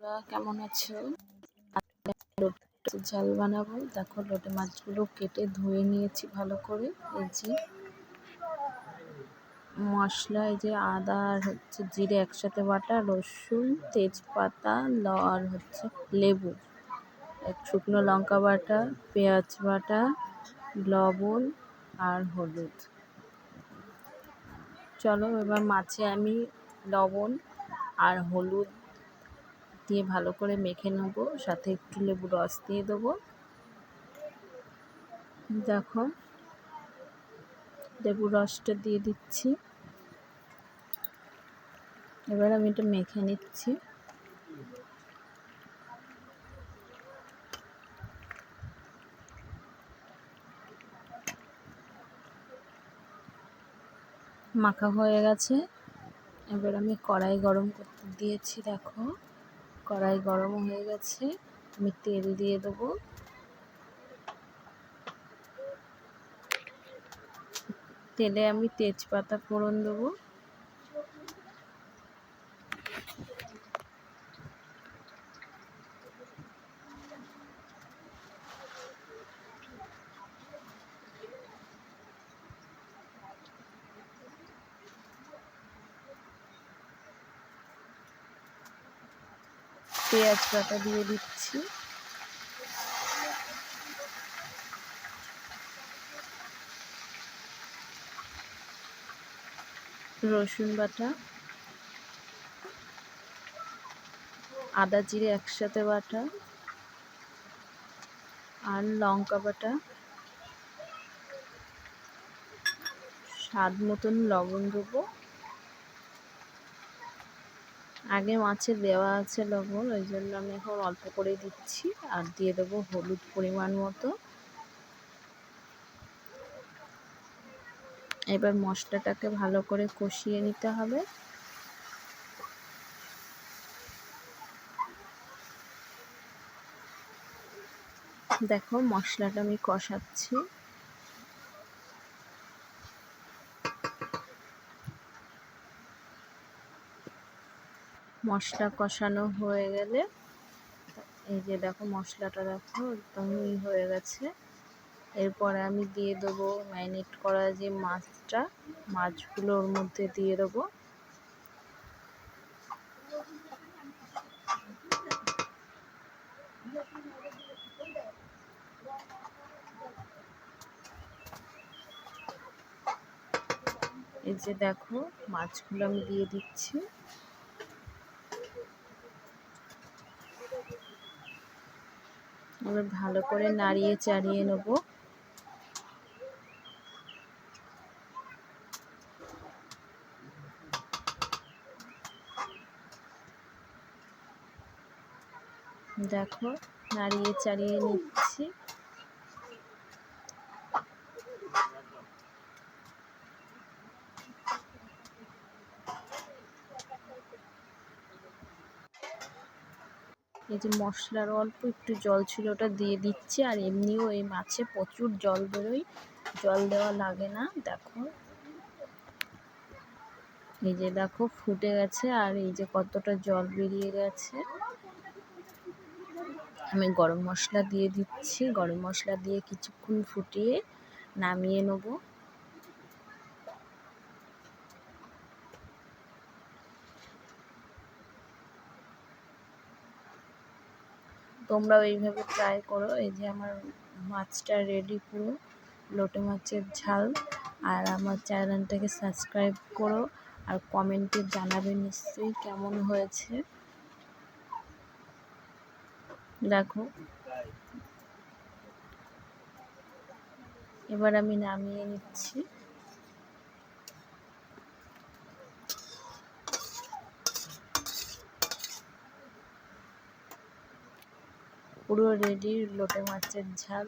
বন্ধুরা কেমন আছো? লোটে মাছের ঝাল বানাবো। দেখো লোটে মাছগুলো কেটে ধুয়ে নিয়েছি ভালো করে। এই যে মশলা, এই যে আদা আর জিরে একসাথে বাটা, রসুন, তেজপাতা আর লেবু, এক শুকনো লঙ্কা বাটা, পেঁয়াজ বাটা, লবণ আর হলুদ। চলো এবার মাছে আমি লবণ আর হলুদ দিয়ে ভালো করে মেখে নেবো, সাথে একটু লেবু রস দিয়ে দেবো। দেখো লেবু রসটা দিয়ে দিচ্ছি। এবার আমি এটা মেখে নিচ্ছি। মাখা হয়ে গেছে। এবার আমি কড়াই গরম করতে দিয়েছি। দেখো কড়াই গরম হয়ে গেছে, আমি তেল দিয়ে দেবো। তেলে আমি তেজপাতা ফোড়ন দেবো। পেঁয়াজ বাটা দিয়ে দিচ্ছি। রসুন বাটা, আদা জিরে একসাথে বাটা আর লঙ্কা বাটা, স্বাদ মতন লবণ দেবো। আগে মাছে দেওয়া আছে লবণ, ওই জন্য আমি এখন অল্প করে দিচ্ছি। আর দিয়ে দেবো হলুদ পরিমাণ মতো। এবার মশলাটাকে ভালো করে কষিয়ে নিতে হবে। দেখো মশলাটা আমি কষাচ্ছি। মশলা কষানো হয়ে গেলে, এই যে দেখো মশলাটা দেখো একদমই হয়ে গেছে। এরপরে আমি দিয়ে দেবো ম্যারিনেট করা যে মাছগুলো ওর মধ্যে দিয়ে দেবো। এই যে দেখো মাছগুলো আমি দিয়ে দিচ্ছি। এবার ভালো করে নাড়িয়ে চাড়িয়ে নেবো। দেখো নাড়িয়ে চাড়িয়ে নিচ্ছি। এই যে মশলার অল্প একটু জল ছিল, ওটা দিয়ে দিচ্ছি। আর এমনিও এই মাছে প্রচুর জল বেরোয়, জল দেওয়া লাগে না। দেখো এই যে দেখো ফুটে গেছে, আর এই যে কতটা জল বেরিয়ে গেছে। আমি গরম মশলা দিয়ে দিচ্ছি। গরম মশলা দিয়ে কিছুক্ষণ ফুটিয়ে নামিয়ে নেব। তোমরাও এইভাবে ট্রাই করো। এই যে আমার মাছটা রেডি পুরো, লোটে মাছের ঝাল। আর আমার চ্যানেলটাকে সাবস্ক্রাইব করো, আর কমেন্টে জানাবে নিশ্চয়ই কেমন হয়েছে। দেখো এবার আমি নামিয়ে নিচ্ছি। পুরো রেডি লোটে মাছের ঝাল।